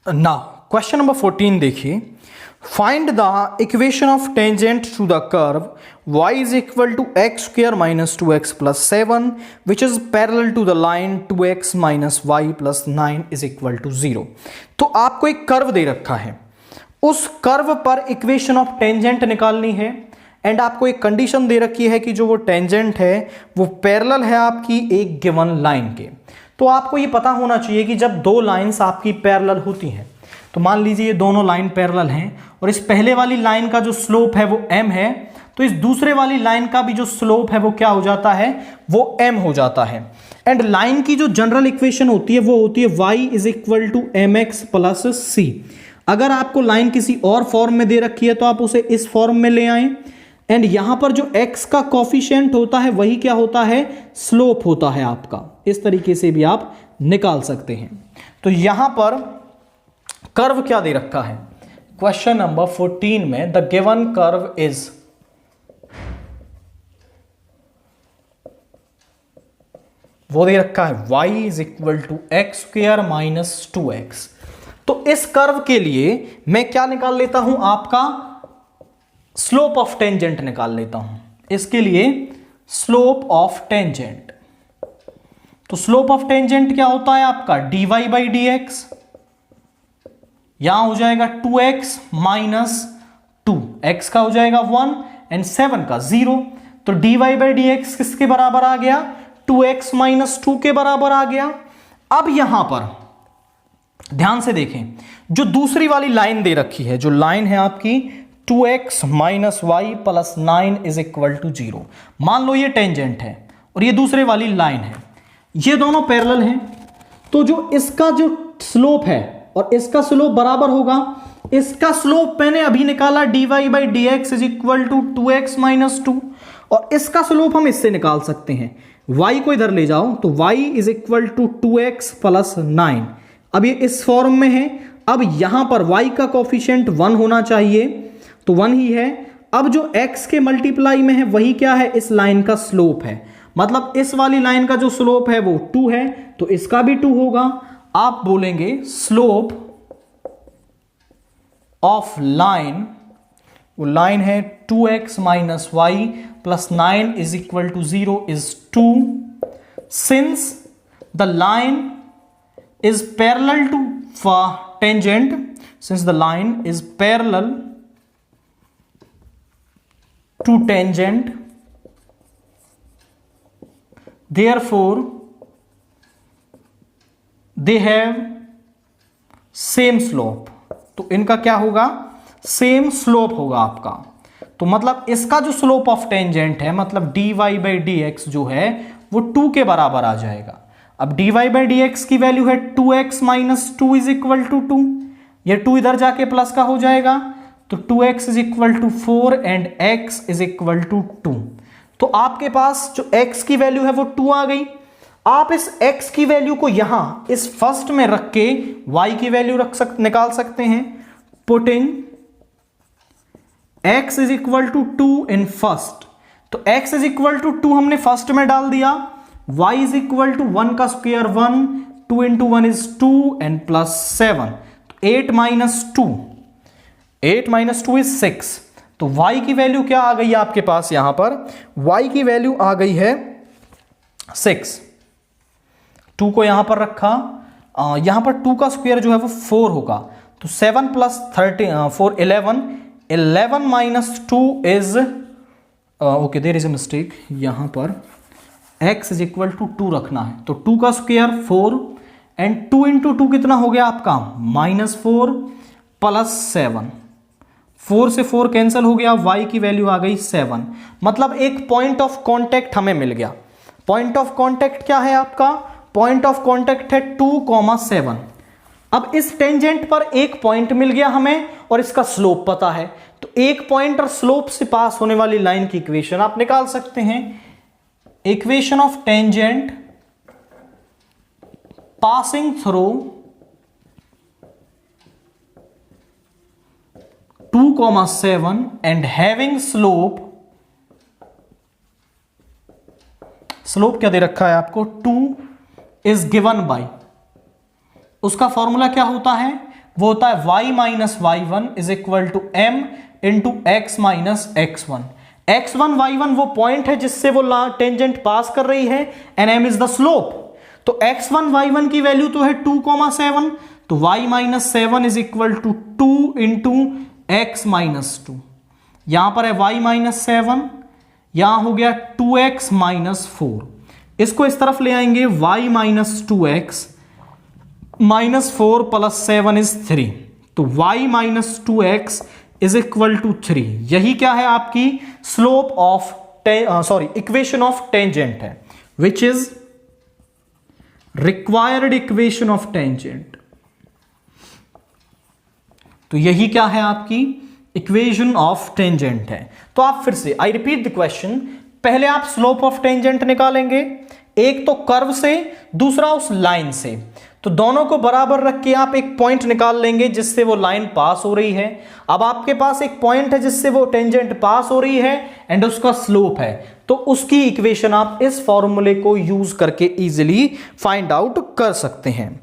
Now question number 14 देखिए, find the equation of tangent to the curve y is equal to x square minus 2x plus 7 which is parallel to the line 2x minus y plus 9 is equal to 0। तो आपको एक curve दे रखा है, उस curve पर equation of tangent निकालनी है and आपको एक कंडीशन दे रखी है कि जो वो टेंजेंट है वो पैरेलल है आपकी एक गिवन लाइन के। तो आपको ये पता होना चाहिए कि जब दो लाइंस आपकी पैरेलल होती हैं, तो मान लीजिए ये दोनों लाइन पैरेलल हैं और इस पहले वाली लाइन का जो स्लोप है वो m है, तो इस दूसरे वाली लाइन का भी जो स्लोप है वो क्या हो जाता है, वो m हो जाता है। एंड लाइन की जो जनरल इक्वेशन होती है वो होती है y is equal to mx plus c। अगर आपको लाइन किसी और फॉर्म में दे रखी है तो आप उसे इस फॉर्म में ले आए एंड यहां पर जो x का कोफिशिएंट होता है वही क्या होता है, स्लोप होता है आपका। इस तरीके से भी आप निकाल सकते हैं। तो यहां पर कर्व क्या दे रखा है, क्वेश्चन नंबर 14 में द गिवन कर्व इज, वो दे रखा है y is equal to x square minus 2x। तो इस कर्व के लिए मैं क्या निकाल लेता हूं, आपका स्लोप ऑफ टेंजेंट निकाल लेता हूं। इसके लिए स्लोप ऑफ टेंजेंट, तो स्लोप ऑफ टेंजेंट क्या होता है आपका dy बाई डी एक्स, यहां हो जाएगा 2x माइनस 2, x का हो जाएगा 1 एंड 7 का 0। तो dy बाई डी एक्स किसके बराबर आ गया, 2x माइनस 2 के बराबर आ गया। अब यहां पर ध्यान से देखें, जो दूसरी वाली लाइन दे रखी है, जो लाइन है आपकी 2x minus y plus 9 is equal to 0, मान लो ये टेंजेंट है और ये दूसरे वाली लाइन है, ये दोनों पैरेलल हैं। तो जो इसका जो स्लोप है और इसका स्लोप बराबर होगा, इसका स्लोप मैंने अभी निकाला dy by d x is equal to 2x minus 2, और इसका स्लोप हम इससे निकाल सकते हैं, y को इधर ले जाओ तो y is equal to 2x plus 9। अब ये इस फॉर्म में है, अब यहां पर y का कोफिशिएंट 1 होना चाहिए, तो 1 ही है। अब जो x के मल्टीप्लाई में है वही क्या है, इस लाइन का स्लोप है, मतलब इस वाली लाइन का जो स्लोप है वो 2 है, तो इसका भी 2 होगा। आप बोलेंगे स्लोप ऑफ लाइन, वो लाइन है 2x minus y plus 9 is equal to 0 is 2, since the line is parallel to tangent, since the line is parallel to tangent, therefore they have same slope। तो इनका क्या होगा, same slope होगा आपका। तो मतलब इसका जो स्लोप ऑफ टेंजेंट है, मतलब dy बाई डी एक्स जो है वो 2 के बराबर आ जाएगा। अब dy बाई डी एक्स की वैल्यू है 2x minus 2 is equal to 2, ये 2 इधर जाके प्लस का हो जाएगा, तो 2x is equal to 4 and x is equal to 2। तो आपके पास जो x की वैल्यू है वो 2 आ गई। आप इस x की वैल्यू को यहां इस फर्स्ट में रख के y की वैल्यू निकाल सकते हैं। Putting x is equal to 2 in first, तो x इज इक्वल टू 2 हमने फर्स्ट में डाल दिया, y इज इक्वल टू 1 का square 1, 2 into 1 is 2 and plus 7, 8 minus 2, 8 minus 2 is 6। तो y की वैल्यू क्या आ गई आपके पास, यहां पर y की वैल्यू आ गई है 6। 2 को यहां पर रखा, यहां पर 2 का स्क्वायर जो है वो 4 होगा, तो 7 plus 4 11, 11 minus 2 is okay, there is a mistake, यहां पर x इज इक्वल टू 2 रखना है, तो 2 का स्क्वायर 4 एंड 2 इंटू 2 कितना हो गया आपका, -4 प्लस 7, 4 से 4 कैंसिल हो गया, y की वैल्यू आ गई 7। मतलब एक पॉइंट ऑफ कांटेक्ट हमें मिल गया। पॉइंट ऑफ कांटेक्ट क्या है आपका, पॉइंट ऑफ कांटेक्ट है 2,7। अब इस टेंजेंट पर एक पॉइंट मिल गया हमें और इसका स्लोप पता है, तो एक पॉइंट और स्लोप से पास होने वाली लाइन की इक्वेशन आप निकाल सकते हैं। Equation of tangent passing through 2,7 and having slope, slope क्या दे रखा है आपको, 2 इज गिवन बाय, उसका फॉर्मूला क्या होता है, वो होता है y minus y one is equal to m into x minus x one. x1 y1 वो पॉइंट है जिससे वो टेंजेंट पास कर रही है and m is the slope. तो x1 y1 की वैल्यू तो है 2,7, तो y minus 7 is equal to 2 into x minus 2। यहां पर है y माइनस 7, यहां हो गया 2x माइनस 4। इसको इस तरफ ले आएंगे, y minus 2x minus 4 plus 7 is 3, तो y minus 2x is equal to 3। यही क्या है आपकी slope of equation of tangent है, which is required equation of tangent. तो यही क्या है आपकी इक्वेशन ऑफ टेंजेंट है। तो आप फिर से, आई रिपीट द क्वेश्चन, पहले आप स्लोप ऑफ टेंजेंट निकालेंगे, एक तो कर्व से, दूसरा उस लाइन से। तो दोनों को बराबर रख के आप एक पॉइंट निकाल लेंगे जिससे वो लाइन पास हो रही है। अब आपके पास एक पॉइंट है जिससे वो टेंजेंट पास हो रही है एंड उसका स्लोप है, तो उसकी इक्वेशन आप इस फॉर्मूले को यूज करके इजीली फाइंड आउट कर सकते हैं।